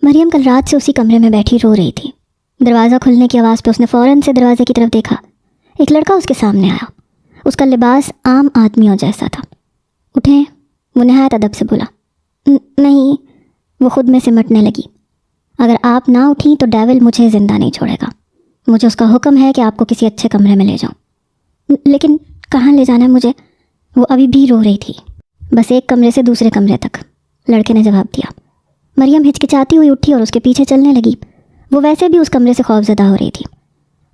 مریم کل رات سے اسی کمرے میں بیٹھی رو رہی تھی۔ دروازہ کھلنے کی آواز پہ اس نے فوراً سے دروازے کی طرف دیکھا۔ ایک لڑکا اس کے سامنے آیا۔ اس کا لباس عام آدمیوں جیسا تھا۔ اٹھیں، وہ نہایت ادب سے بولا۔ نہیں، وہ خود میں سمٹنے لگی۔ اگر آپ نہ اٹھیں تو ڈیول مجھے زندہ نہیں چھوڑے گا۔ مجھے اس کا حکم ہے کہ آپ کو کسی اچھے کمرے میں لے جاؤں۔ لیکن کہاں لے جانا ہے مجھے؟ وہ ابھی بھی رو رہی تھی۔ بس ایک کمرے سے دوسرے کمرے تک، لڑکے نے جواب دیا۔ مریم ہچکچاتی ہوئی اٹھی اور اس کے پیچھے چلنے لگی۔ وہ ویسے بھی اس کمرے سے خوف زدہ ہو رہی تھی۔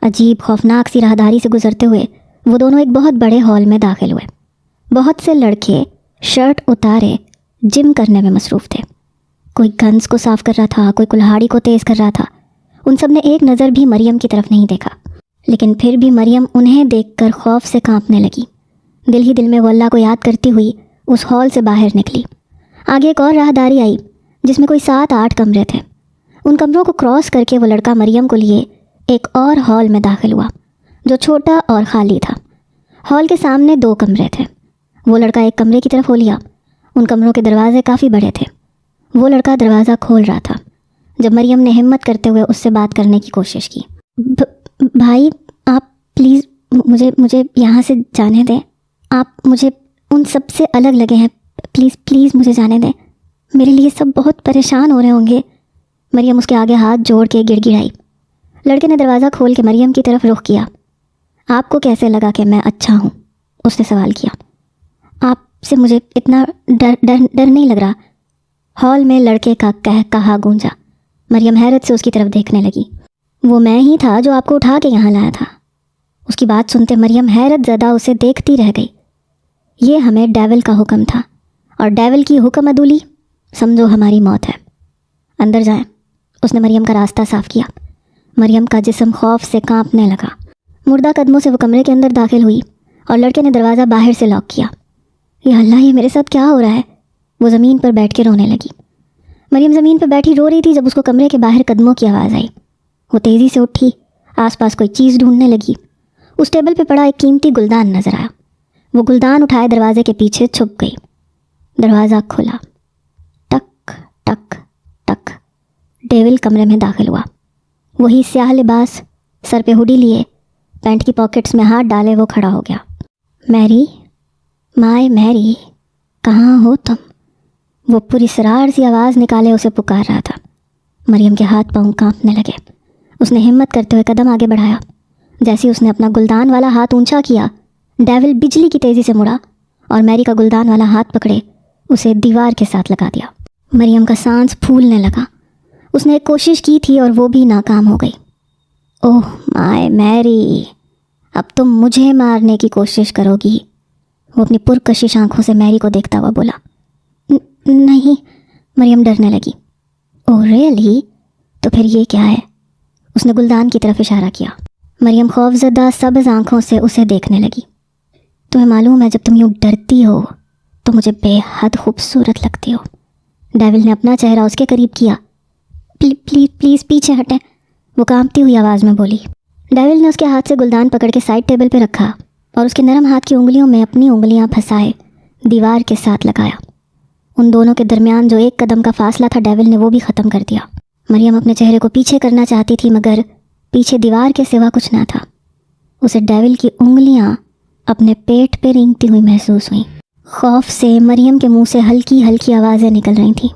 عجیب خوفناک سی راہداری سے گزرتے ہوئے وہ دونوں ایک بہت بڑے ہال میں داخل ہوئے۔ بہت سے لڑکے شرٹ اتارے جم کرنے میں مصروف تھے۔ کوئی گنز کو صاف کر رہا تھا، کوئی کلہاڑی کو تیز کر رہا تھا۔ ان سب نے ایک نظر بھی مریم کی طرف نہیں دیکھا، لیکن پھر بھی مریم انہیں دیکھ کر خوف سے کانپنے لگی۔ دل ہی دل میں وہ اللہ کو یاد کرتی ہوئی اس ہال سے باہر نکلی۔ آگے ایک اور راہداری آئی جس میں کوئی 7-8 کمرے تھے۔ ان کمروں کو کراس کر کے وہ لڑکا مریم کو لیے ایک اور ہال میں داخل ہوا جو چھوٹا اور خالی تھا۔ ہال کے سامنے 2 کمرے تھے۔ وہ لڑکا ایک کمرے کی طرف ہو لیا۔ ان کمروں کے دروازے کافی بڑے تھے۔ وہ لڑکا دروازہ کھول رہا تھا جب مریم نے ہمت کرتے ہوئے اس سے بات کرنے کی کوشش کی۔ بھائی، آپ پلیز مجھے یہاں سے جانے دیں۔ آپ مجھے ان سب سے الگ لگے ہیں، پلیز مجھے جانے دیں۔ میرے لیے سب بہت پریشان ہو رہے ہوں گے۔ مریم اس کے آگے ہاتھ جوڑ کے گڑ گڑائی۔ لڑکے نے دروازہ کھول کے مریم کی طرف رخ کیا۔ آپ کو کیسے لگا کہ میں اچھا ہوں؟ اس نے سوال کیا۔ آپ سے مجھے اتنا ڈر نہیں لگ رہا۔ ہال میں لڑکے کا کہا گونجا۔ مریم حیرت سے اس کی طرف دیکھنے لگی۔ وہ میں ہی تھا جو آپ کو اٹھا کے یہاں لایا تھا۔ اس کی بات سنتے مریم حیرت زدہ اسے دیکھتی رہ گئی۔ یہ ہمیں ڈیول کا حکم تھا، اور ڈیول کی حکم عدولی سمجھو ہماری موت ہے۔ اندر جائیں۔ اس نے مریم کا راستہ صاف کیا۔ مریم کا جسم خوف سے کانپنے لگا۔ مردہ قدموں سے وہ کمرے کے اندر داخل ہوئی اور لڑکے نے دروازہ باہر سے لاک کیا۔ یا اللہ، یہ میرے ساتھ کیا ہو رہا ہے؟ وہ زمین پر بیٹھ کے رونے لگی۔ مریم زمین پہ بیٹھی رو رہی تھی جب اس کو کمرے کے باہر قدموں کی آواز آئی۔ وہ تیزی سے اٹھی، آس پاس کوئی چیز ڈھونڈنے لگی۔ اس ٹیبل پہ پڑا ایک قیمتی گلدان نظر آیا۔ وہ گلدان اٹھائے دروازے کے پیچھے چھپ گئی۔ دروازہ کھلا۔ ٹک ٹک ٹک۔ ڈیول کمرے میں داخل ہوا۔ وہی سیاہ لباس، سر پہ ہوڈی لیے، پینٹ کی پاکٹس میں ہاتھ ڈالے وہ کھڑا ہو گیا۔ میری، مائے میری، کہاں ہو تم؟ وہ پوری سرار سی آواز نکالے اسے پکار رہا تھا۔ مریم کے ہاتھ پاؤں کانپنے لگے۔ اس نے ہمت کرتے ہوئے قدم آگے بڑھایا۔ جیسے اس نے اپنا گلدان والا ہاتھ اونچا کیا، ڈیول بجلی کی تیزی سے مڑا اور میری کا گلدان والا ہاتھ پکڑے اسے دیوار کے ساتھ لگا دیا۔ مریم کا سانس پھولنے لگا۔ اس نے ایک کوشش کی تھی اور وہ بھی ناکام ہو گئی۔ اوہ مائے میری، اب تم مجھے مارنے کی کوشش کرو گی؟ وہ اپنی پرکشش آنکھوں سے میری کو دیکھتا ہوا بولا۔ نہیں، مریم ڈرنے لگی۔ اوہ ریئلی؟ تو پھر یہ کیا ہے؟ اس نے گلدان کی طرف اشارہ کیا۔ مریم خوفزدہ سبز آنکھوں سے اسے دیکھنے لگی۔ تمہیں معلوم ہے جب تم یوں ڈرتی ہو تو مجھے بے حد خوبصورت لگتی ہو۔ ڈیول نے اپنا چہرہ اس کے قریب کیا۔ پلیز پیچھے ہٹیں، وہ کانپتی ہوئی آواز میں بولی۔ ڈیول نے اس کے ہاتھ سے گلدان پکڑ کے سائڈ ٹیبل پہ رکھا اور اس کے نرم ہاتھ کی انگلیوں میں اپنی انگلیاں پھنسائے دیوار کے ساتھ لگایا۔ ان دونوں کے درمیان جو ایک قدم کا فاصلہ تھا ڈیول نے وہ بھی ختم کر دیا۔ مریم اپنے چہرے کو پیچھے کرنا چاہتی تھی مگر پیچھے دیوار کے سوا کچھ نہ تھا۔ اسے ڈیول کی انگلیاں اپنے پیٹ پہ رینگتی ہوئی محسوس ہوئیں۔ خوف سے مریم کے منہ سے ہلکی ہلکی آوازیں نکل رہی تھیں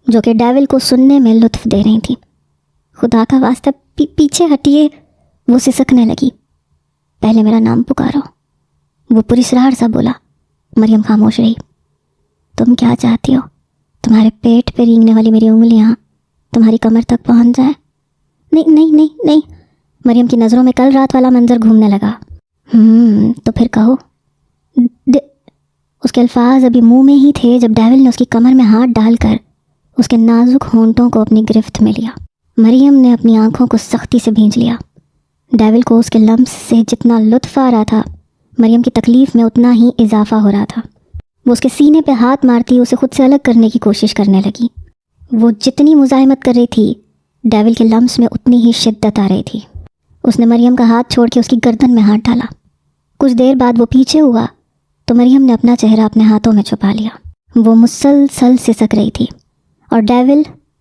جو کہ ڈیول کو سننے میں لطف دے رہی تھیں۔ خدا کا واسطہ پیچھے ہٹیے، وہ سسکنے لگی۔ پہلے میرا نام پکارو، وہ پراسرار سا بولا۔ مریم خاموش رہی۔ تم کیا چاہتی ہو؟ تمہارے پیٹ پہ رینگنے والی میری انگلیاں تمہاری کمر تک پہنچ جائیں؟ نہیں نہیں نہیں نہیں۔ مریم کی نظروں میں کل رات والا منظر گھومنے لگا۔ تو پھر کہو۔ اس کے الفاظ ابھی منہ میں ہی تھے جب ڈیول نے اس کی کمر میں ہاتھ ڈال کر اس کے نازک ہونٹوں کو اپنی گرفت میں لیا۔ مریم نے اپنی آنکھوں کو سختی سے بھینچ لیا۔ ڈیول کو اس کے لمس سے جتنا لطف آ رہا تھا، مریم کی تکلیف میں اتنا ہی اضافہ ہو رہا تھا۔ وہ اس کے سینے پہ ہاتھ مارتی اسے خود سے الگ کرنے کی کوشش کرنے لگی۔ وہ جتنی مزاحمت کر رہی تھی، ڈیول کے لمس میں اتنی ہی شدت آ رہی تھی۔ اس نے مریم کا ہاتھ چھوڑ کے اس کی گردن میں ہاتھ ڈالا۔ کچھ دیر بعد وہ پیچھے ہوا تو مریم نے اپنا چہرہ اپنے ہاتھوں میں چھپا لیا۔ وہ مسلسل سسک رہی تھی اور ڈیول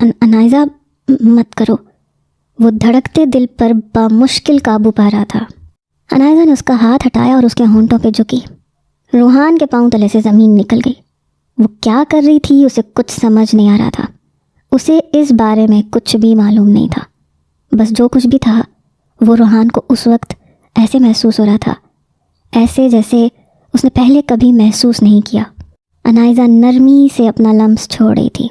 انائزہ مت کرو، وہ دھڑکتے دل پر بمشکل قابو پا رہا تھا۔ انائزہ نے اس کا ہاتھ ہٹایا اور اس کے ہونٹوں پہ جھکی۔ روحان کے پاؤں تلے سے زمین نکل گئی۔ وہ کیا کر رہی تھی اسے کچھ سمجھ نہیں آ رہا تھا۔ اسے اس بارے میں کچھ بھی معلوم نہیں تھا، بس جو کچھ بھی تھا وہ روحان کو اس وقت ایسے محسوس ہو رہا تھا، ایسے جیسے اس نے پہلے کبھی محسوس نہیں کیا۔ انائزہ نرمی سے اپنا لمس چھوڑ رہی تھی۔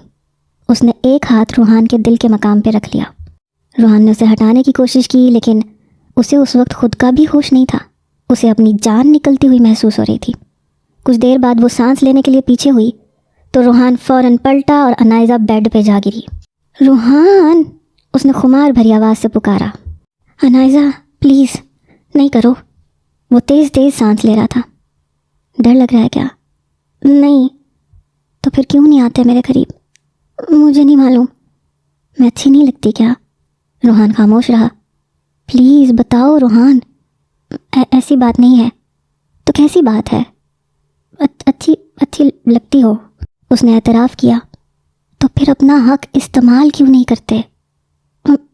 اس نے ایک ہاتھ روحان کے دل کے مقام پہ رکھ لیا۔ روحان نے اسے ہٹانے کی کوشش کی، لیکن اسے اس وقت خود کا بھی ہوش نہیں تھا۔ اسے اپنی جان نکلتی ہوئی محسوس ہو رہی تھی۔ کچھ دیر بعد وہ سانس لینے کے لیے پیچھے ہوئی تو روحان فوراً پلٹا اور انائزہ بیڈ پہ جا گری۔ روحان، اس نے خمار بھری آواز سے پکارا۔ انائزہ پلیز نہیں کرو۔ وہ تیز تیز سانس لے رہا تھا۔ ڈر لگ رہا ہے کیا؟ نہیں۔ تو پھر کیوں نہیں آتے میرے قریب؟ مجھے نہیں معلوم، میں اچھی نہیں لگتی کیا؟ روحان خاموش رہا۔ پلیز بتاؤ روحان۔ ایسی بات نہیں ہے۔ تو کیسی بات ہے؟ اچھی لگتی ہو، اس نے اعتراف کیا۔ تو پھر اپنا حق استعمال کیوں نہیں کرتے؟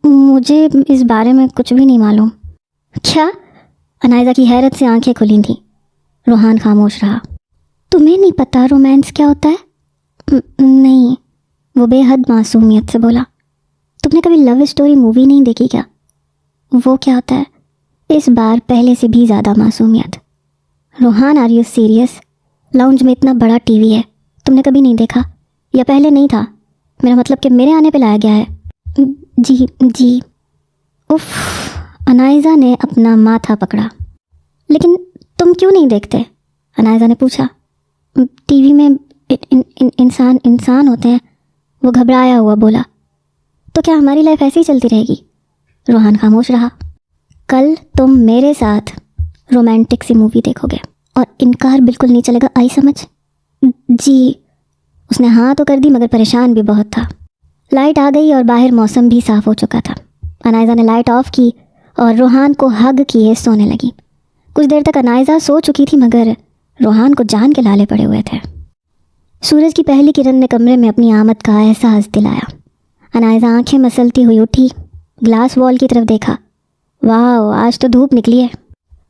مجھے اس بارے میں کچھ بھی نہیں معلوم۔ کیا؟ انائزہ کی حیرت سے آنکھیں کھلی تھیں۔ روحان خاموش رہا۔ تمہیں نہیں پتہ رومانس کیا ہوتا ہے؟ نہیں، وہ بے حد معصومیت سے بولا۔ تم نے کبھی لو اسٹوری مووی نہیں دیکھی کیا؟ وہ کیا ہوتا ہے؟ اس بار پہلے سے بھی زیادہ معصومیت۔ روحان آر یو سیریس؟ لاؤنج میں اتنا بڑا ٹی وی ہے، تم نے کبھی نہیں دیکھا؟ یا پہلے نہیں تھا؟ میرا مطلب کہ میرے آنے پہ لایا گیا ہے۔ جی۔ اف، انائزہ نے اپنا ماتھا پکڑا۔ لیکن تم کیوں نہیں دیکھتے؟ انائزہ نے پوچھا۔ ٹی وی میں انسان ہوتے ہیں، وہ گھبرایا ہوا بولا۔ تو کیا ہماری لائف ایسی ہی چلتی رہے گی؟ روحان خاموش رہا۔ کل تم میرے ساتھ رومانٹک سی مووی دیکھو گے اور انکار بالکل نہیں چلے گا، آئی سمجھ؟ جی۔ اس نے ہاں تو کر دی مگر پریشان بھی بہت تھا۔ لائٹ آ گئی اور باہر موسم بھی صاف ہو چکا تھا۔ انائزہ نے لائٹ آف کی اور روحان کو ہگ کیے سونے لگی۔ کچھ دیر تک انائزہ سو چکی تھی مگر روحان کو جان کے لالے پڑے ہوئے تھے۔ سورج کی پہلی کرن نے کمرے میں اپنی آمد کا احساس دلایا۔ انائزہ آنکھیں مسلتی ہوئی اٹھی، گلاس وال کی طرف دیکھا۔ واو، آج تو دھوپ نکلی ہے۔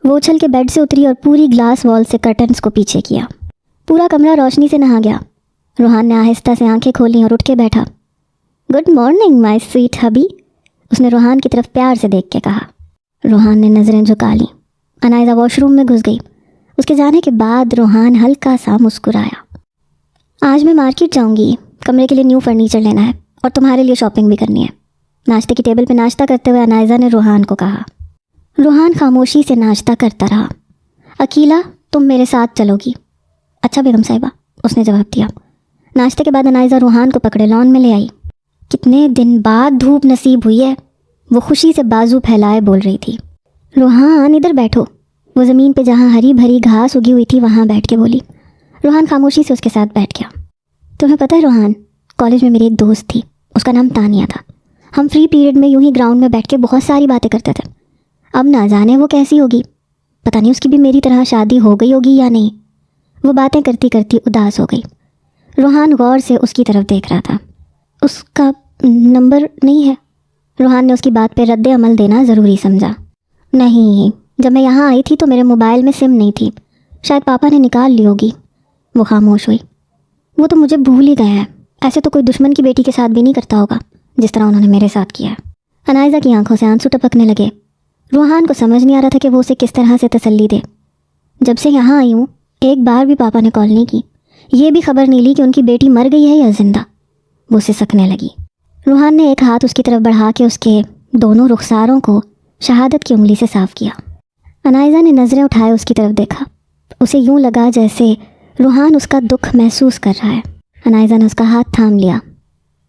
وہ اچھل کے بیڈ سے اتری اور پوری گلاس وال سے کرٹنز کو پیچھے کیا۔ پورا کمرہ روشنی سے نہا گیا۔ روحان نے آہستہ سے آنکھیں کھولیں اور اٹھ کے بیٹھا۔ گڈ مارننگ مائی سویٹ ہبی، اس نے روحان کی طرف پیار سے دیکھ کے کہا۔ روحان نے نظریں جھکا لیں۔ انائزہ واش روم میں گھس گئی۔ اس کے جانے کے بعد روحان ہلکا سا مسکرایا۔ آج میں مارکیٹ جاؤں گی، کمرے کے لیے نیو فرنیچر لینا ہے اور تمہارے لیے شاپنگ بھی کرنی ہے۔ ناشتے کی ٹیبل پہ ناشتہ کرتے ہوئے انائزہ نے روحان کو کہا۔ روحان خاموشی سے ناشتہ کرتا رہا۔ اکیلا تم میرے ساتھ چلو گی؟ اچھا بیگم صاحبہ، اس نے جواب دیا۔ ناشتے کے بعد انائزہ روحان کو پکڑے لان میں لے آئی۔ کتنے دن بعد دھوپ نصیب ہوئی ہے، وہ خوشی سے بازو پھیلائے بول رہی تھی۔ روحان ادھر بیٹھو، وہ زمین پہ جہاں ہری بھری گھاس اگی ہوئی تھی وہاں بیٹھ کے بولی۔ روحان خاموشی سے اس کے ساتھ بیٹھ گیا۔ تمہیں پتہ ہے روحان، کالج میں میری ایک دوست تھی، اس کا نام تانیہ تھا۔ ہم فری پیریڈ میں یوں ہی گراؤنڈ میں بیٹھ کے بہت ساری باتیں کرتے تھے۔ اب نہ جانے وہ کیسی ہوگی، پتہ نہیں اس کی بھی میری طرح شادی ہو گئی ہوگی یا نہیں۔ وہ باتیں کرتی کرتی اداس ہو گئی۔ روحان غور سے اس کی طرف دیکھ رہا تھا۔ اس کا نمبر نہیں ہے؟ روحان نے اس کی بات پہ رد عمل دینا ضروری سمجھا۔ نہیں، جب میں یہاں آئی تھی تو میرے موبائل میں سم نہیں تھی، شاید پاپا نے نکال لی ہوگی۔ وہ خاموش ہوئی۔ وہ تو مجھے بھول ہی گئے ہیں، ایسے تو کوئی دشمن کی بیٹی کے ساتھ بھی نہیں کرتا ہوگا جس طرح انہوں نے میرے ساتھ کیا ہے۔ انائزہ کی آنکھوں سے آنسو ٹپکنے لگے۔ روحان کو سمجھ نہیں آ رہا تھا کہ وہ اسے کس طرح سے تسلی دے۔ جب سے یہاں آئی ہوں ایک بار بھی پاپا نے کال نہیں کی، یہ بھی خبر نہیں لی کہ ان کی بیٹی مر گئی ہے یا زندہ۔ وہ اسے سکنے لگی۔ روحان نے ایک ہاتھ اس کی طرف بڑھا کے اس کے دونوں رخساروں کو شہادت کی انگلی سے صاف کیا۔ انائزہ نے نظریں اٹھائے اس کی طرف دیکھا۔ اسے یوں لگا جیسے روحان اس کا دکھ محسوس کر رہا ہے۔ انائزہ نے اس کا ہاتھ تھام لیا۔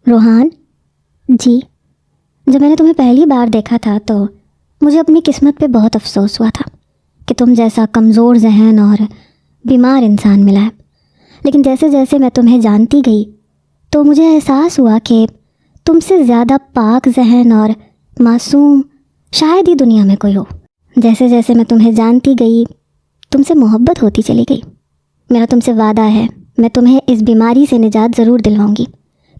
روحان، جی، جب میں نے تمہیں پہلی بار دیکھا تھا تو مجھے اپنی قسمت پہ بہت افسوس ہوا تھا کہ تم جیسا کمزور ذہن اور بیمار انسان ملا ہے۔ لیکن جیسے جیسے میں تمہیں جانتی گئی تو مجھے احساس ہوا کہ تم سے زیادہ پاک ذہن اور معصوم شاید ہی دنیا میں کوئی ہو۔ جیسے جیسے میں تمہیں جانتی گئی تم سے محبت ہوتی چلی گئی۔ میرا تم سے وعدہ ہے، میں تمہیں اس بیماری سے نجات ضرور دلواؤں گی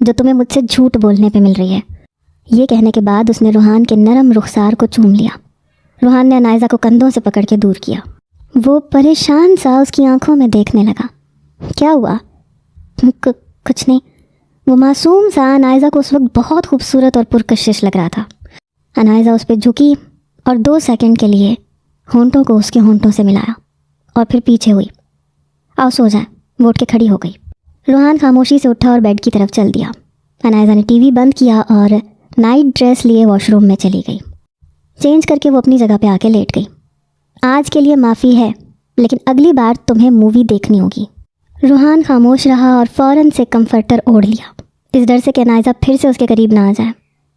جو تمہیں مجھ سے جھوٹ بولنے پہ مل رہی ہے۔ یہ کہنے کے بعد اس نے روحان کے نرم رخسار کو چوم لیا۔ روحان نے عنائزہ کو کندھوں سے پکڑ کے دور کیا۔ وہ پریشان سا اس کی آنکھوں میں دیکھنے لگا۔ کیا ہوا؟ کچھ نہیں۔ وہ معصوم سا عنائزہ کو اس وقت بہت خوبصورت اور پرکشش لگ رہا تھا۔ عنائزہ اس پہ جھکی اور 2 سیکنڈ کے لیے ہونٹوں کو اس کے ہونٹوں سے ملایا اور پھر پیچھے ہوئی۔ آؤ سو جائیں۔ وہ اٹھ کے کھڑی ہو گئی۔ روحان خاموشی سے اٹھا اور بیڈ کی طرف چل دیا۔ عنائزہ نے ٹی وی بند کیا اور نائٹ ڈریس لیے واش روم میں چلی گئی۔ چینج کر کے وہ اپنی جگہ پہ آ کے لیٹ گئی۔ آج کے لیے معافی ہے، لیکن اگلی بار تمہیں مووی دیکھنی ہوگی۔ روحان خاموش رہا اور فوراً سے کمفرٹر اوڑھ لیا، اس ڈر سے کہ عنائزہ پھر سے اس کے قریب نہ آ جائے۔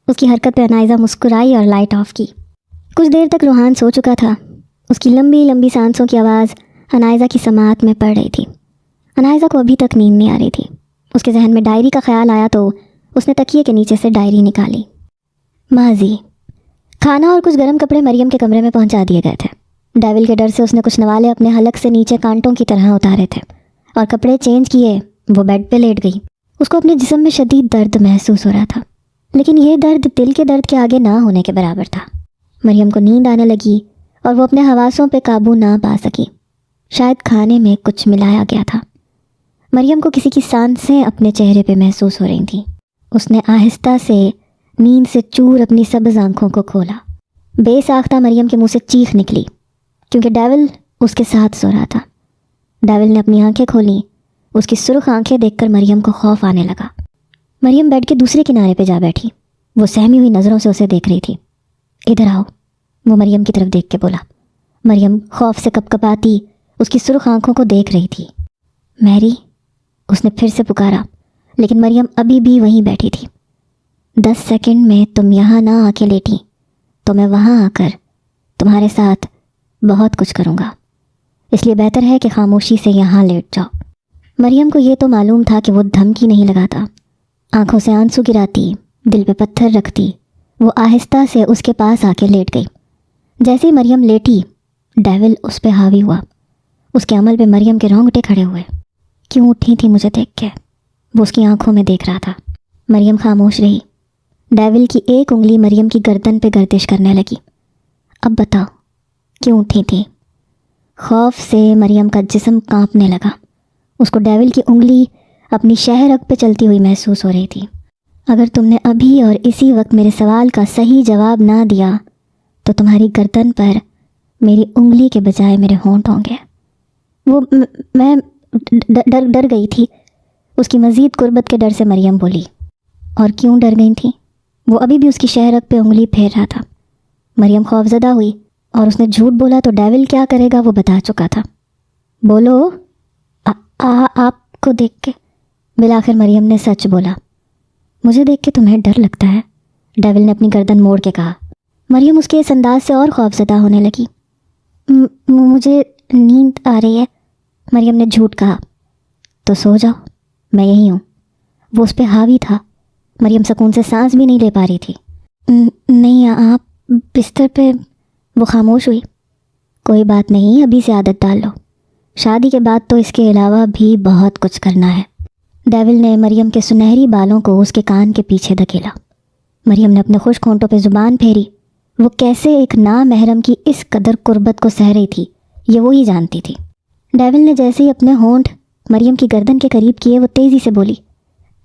اس کی حرکت پہ عنائزہ مسکرائی اور لائٹ آف کی۔ کچھ دیر تک روحان سو چکا تھا۔ اس کی لمبی لمبی سانسوں کی آواز عنائزہ کی سماعت میں پڑ رہی تھی۔ عنائزہ کو ابھی تک نیند نہیں آ رہی تھی۔ اس کے ذہن میں ڈائری کا خیال آیا تو اس نے تکیے کے نیچے سے ڈائری نکالی۔ ماضی۔ کھانا اور کچھ گرم کپڑے مریم کے کمرے میں پہنچا دیے گئے تھے۔ ڈیول کے ڈر سے اس نے کچھ نوالے اپنے حلق سے نیچے کانٹوں کی طرح اتارے تھے اور کپڑے چینج کیے وہ بیڈ پہ لیٹ گئی۔ اس کو اپنے جسم میں شدید درد محسوس ہو رہا تھا، لیکن یہ درد دل کے درد کے آگے نہ ہونے کے برابر تھا۔ مریم کو نیند آنے لگی اور وہ اپنے حواسوں پہ قابو نہ پا سکی۔ شاید کھانے میں کچھ ملایا گیا تھا۔ مریم کو کسی کی سانسیں اپنے چہرے پہ محسوس ہو رہی تھیں۔ اس نے آہستہ سے نیند سے چور اپنی سبز آنکھوں کو کھولا۔ بے ساختہ مریم کے منہ سے چیخ نکلی کیونکہ ڈیول اس کے ساتھ سو رہا تھا۔ ڈیول نے اپنی آنکھیں کھولیں۔ اس کی سرخ آنکھیں دیکھ کر مریم کو خوف آنے لگا۔ مریم بیڈ کے دوسرے کنارے پہ جا بیٹھی۔ وہ سہمی ہوئی نظروں سے اسے دیکھ رہی تھی۔ ادھر آؤ، وہ مریم کی طرف دیکھ کے بولا۔ مریم خوف سے کپ کپاتی اس کی سرخ آنکھوں کو دیکھ رہی تھی۔ میری، اس نے پھر سے پکارا، لیکن مریم ابھی بھی وہیں بیٹھی تھی۔ 10 سیکنڈ میں تم یہاں نہ آ کے لیٹی تو میں وہاں آ کر تمہارے ساتھ بہت کچھ کروں گا، اس لیے بہتر ہے کہ خاموشی سے یہاں لیٹ جاؤ۔ مریم کو یہ تو معلوم تھا کہ وہ دھمکی نہیں لگاتا۔ آنکھوں سے آنسو گراتی، دل پہ پتھر رکھتی، وہ آہستہ سے اس کے پاس آ کے لیٹ گئی۔ جیسے ہی مریم لیٹی، ڈیول اس پہ حاوی ہوا۔ اس کے عمل پہ مریم کے رونگٹے کھڑے ہوئے۔ کیوں اٹھی تھی مجھے دیکھ کے؟ وہ اس کی آنکھوں میں دیکھ رہا تھا۔ مریم خاموش رہی۔ ڈیول کی ایک انگلی مریم کی گردن پہ گردش کرنے لگی۔ اب بتاؤ کیوں اٹھی تھی؟ خوف سے مریم کا جسم کانپنے لگا۔ اس کو ڈیول کی انگلی اپنی شہ رگ پہ چلتی ہوئی محسوس ہو رہی تھی۔ اگر تم نے ابھی اور اسی وقت میرے سوال کا صحیح جواب نہ دیا تو تمہاری گردن پر میری انگلی کے بجائے میرے ہونٹ ہوں گے۔ وہ میں ڈر گئی تھی۔ اس کی مزید قربت کے ڈر سے مریم بولی۔ اور کیوں ڈر گئی تھی؟ وہ ابھی بھی اس کی شہ رگ پہ انگلی پھیر رہا تھا۔ مریم خوفزدہ ہوئی اور اس نے جھوٹ بولا تو ڈیول کیا کرے گا وہ بتا چکا تھا۔ بولو۔ آپ کو دیکھ کے۔ بالآخر مریم نے سچ بولا۔ مجھے دیکھ کے تمہیں ڈر لگتا ہے؟ ڈیول نے اپنی گردن موڑ کے کہا۔ مریم اس کے اس انداز سے اور خوفزدہ ہونے لگی۔ مجھے نیند آ رہی ہے، مریم نے جھوٹ کہا۔ تو سو جاؤ، میں یہی ہوں۔ وہ اس پہ حاوی تھا۔ مریم سکون سے سانس بھی نہیں لے پا رہی تھی۔ نہیں، آپ بستر پہ۔ وہ خاموش ہوئی۔ کوئی بات نہیں، ابھی سے عادت ڈال لو۔ شادی کے بعد تو اس کے علاوہ بھی بہت کچھ کرنا ہے۔ ڈیول نے مریم کے سنہری بالوں کو اس کے کان کے پیچھے دھکیلا۔ مریم نے اپنے خشک ہونٹوں پہ زبان پھیری۔ وہ کیسے ایک نامحرم کی اس قدر قربت کو سہ رہی تھی، یہ وہی جانتی تھی۔ ڈیول نے جیسے ہی اپنے ہونٹ مریم کی گردن کے قریب کیے، وہ تیزی سے بولی،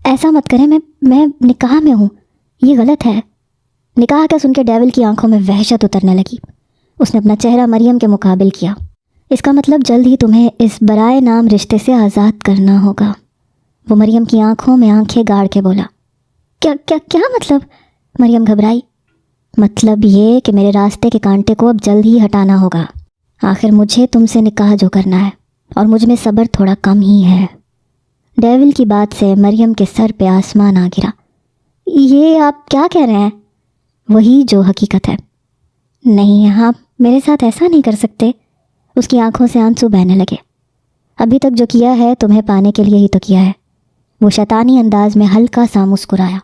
ایسا مت کریں، میں نکاح میں ہوں، یہ غلط ہے۔ نکاح کا سن کے ڈیول کی آنکھوں میں وحشت اترنے لگی۔ اس نے اپنا چہرہ مریم کے مقابل کیا۔ اس کا مطلب جلد ہی تمہیں اس برائے نام رشتے سے آزاد کرنا ہوگا۔ وہ مریم کی آنکھوں میں آنکھیں گاڑ کے بولا۔ کیا مطلب؟ مریم گھبرائی۔ مطلب یہ کہ میرے راستے کے کانٹے کو اب جلد ہی ہٹانا ہوگا۔ آخر مجھے تم سے نکاح جو کرنا ہے، اور مجھ میں صبر تھوڑا کم ہی ہے۔ ڈیول کی بات سے مریم کے سر پہ آسمان آ گرا۔ یہ آپ کیا کہہ رہے ہیں؟ وہی جو حقیقت ہے۔ نہیں، آپ میرے ساتھ ایسا نہیں کر سکتے۔ اس کی آنکھوں سے آنسو بہنے لگے۔ ابھی تک جو کیا ہے تمہیں پانے کے لیے ہی تو کیا ہے۔ وہ شیطانی انداز میں ہلکا سا مسکرایا۔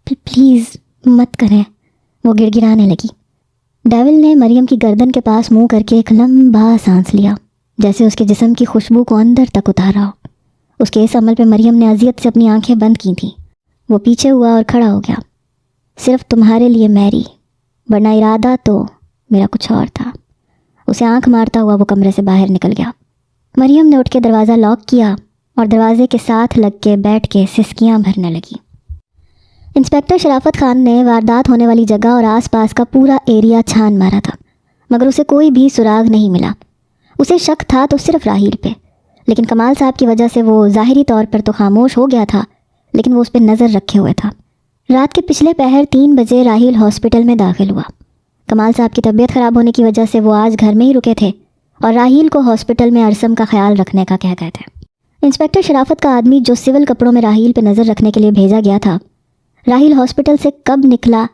پلیز مت کریں، وہ گڑ گڑانے لگی۔ ڈیول نے مریم کی گردن کے پاس منہ کر کے ایک لمبا سانس لیا، جیسے اس کے جسم کی خوشبو کو اندر تک اتارا ہو۔ اس کے اس عمل پہ مریم نے اذیت سے اپنی آنکھیں بند کی تھیں۔ وہ پیچھے ہوا اور کھڑا ہو گیا. صرف تمہارے لیے میری، ورنہ ارادہ تو میرا کچھ اور تھا. اسے آنکھ مارتا ہوا وہ کمرے سے باہر نکل گیا. مریم نے اٹھ کے دروازہ لاک کیا اور دروازے کے ساتھ لگ کے بیٹھ کے سسکیاں بھرنے لگی. انسپکٹر شرافت خان نے واردات ہونے والی جگہ اور آس پاس کا پورا ایریا چھان مارا تھا، مگر اسے کوئی بھی سراغ نہیں ملا. اسے شک تھا تو صرف راحیل پہ، لیکن کمال صاحب کی وجہ سے وہ ظاہری طور پر تو خاموش ہو گیا تھا، لیکن وہ اس پہ نظر رکھے ہوئے تھا. رات کے پچھلے پہر 3 بجے راحیل ہاسپٹل میں داخل ہوا. کمال صاحب کی طبیعت خراب ہونے کی وجہ سے وہ آج گھر میں ہی رکے تھے اور راحیل کو ہاسپٹل میں ارسم کا خیال رکھنے کا کہہ گئے تھے. انسپکٹر شرافت کا آدمی جو سول کپڑوں میں راحیل پہ نظر رکھنے کے لیے بھیجا گیا تھا، راحیل ہاسپٹل سے کب نکلا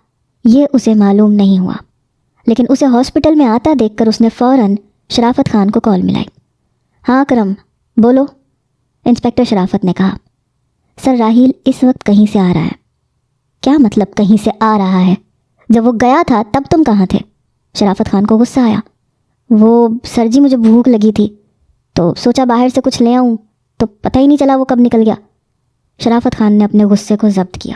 یہ اسے معلوم نہیں ہوا، لیکن اسے ہاسپٹل میں آتا دیکھ کر اس نے فوراً شرافت خان کو کال ملائی. ہاں اکرم بولو، انسپکٹر شرافت نے کہا. سر راحیل اس وقت کہیں سے آ رہا ہے. کیا مطلب کہیں سے آ رہا ہے؟ جب وہ گیا تھا تب تم کہاں تھے؟ شرافت خان کو غصہ آیا. وہ سر جی مجھے بھوک لگی تھی تو سوچا باہر سے کچھ لے آؤں، تو پتہ ہی نہیں چلا وہ کب نکل گیا. شرافت خان نے اپنے غصے کو ضبط کیا.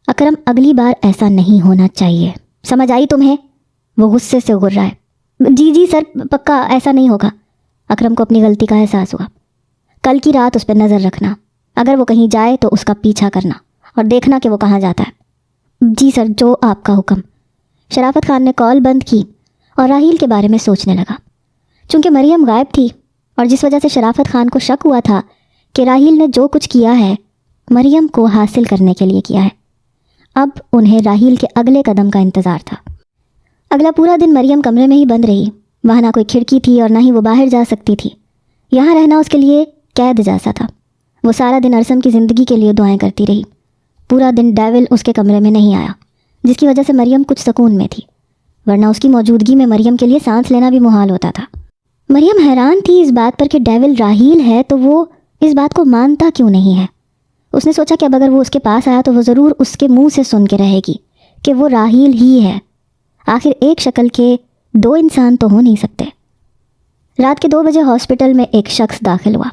اکرم اگلی بار ایسا نہیں ہونا چاہیے، سمجھ آئی تمہیں؟ وہ غصے سے اگر رہا ہے. جی سر پکا ایسا نہیں ہوگا. اکرم کو اپنی غلطی کا احساس ہوا. کل کی رات اس پہ نظر رکھنا، اگر وہ کہیں جائے تو اس کا پیچھا کرنا اور دیکھنا کہ وہ کہاں جاتا ہے. جی سر جو آپ کا حکم. شرافت خان نے کال بند کی اور راحیل کے بارے میں سوچنے لگا. چونکہ مریم غائب تھی اور جس وجہ سے شرافت خان کو شک ہوا تھا کہ راحیل نے جو کچھ کیا ہے مریم کو حاصل کرنے کے لیے کیا ہے، اب انہیں راحیل کے اگلے قدم کا انتظار تھا. اگلا پورا دن مریم کمرے میں ہی بند رہی. وہاں نہ کوئی کھڑکی تھی اور نہ ہی وہ باہر جا سکتی تھی. یہاں رہنا اس کے لیے قید جیسا تھا. وہ سارا دن ارسم کی زندگی کے لیے دعائیں کرتی رہی. پورا دن ڈیول اس کے کمرے میں نہیں آیا، جس کی وجہ سے مریم کچھ سکون میں تھی، ورنہ اس کی موجودگی میں مریم کے لیے سانس لینا بھی محال ہوتا تھا. مریم حیران تھی اس بات پر کہ ڈیول راحیل ہے تو وہ اس بات کو مانتا کیوں نہیں ہے. اس نے سوچا کہ اب اگر وہ اس کے پاس آیا تو وہ ضرور اس کے منہ سے سن کے رہے گی کہ وہ راحیل ہی ہے. آخر ایک شکل کے 2 انسان تو ہو نہیں سکتے. رات کے 2 بجے ہاسپٹل میں ایک شخص داخل ہوا.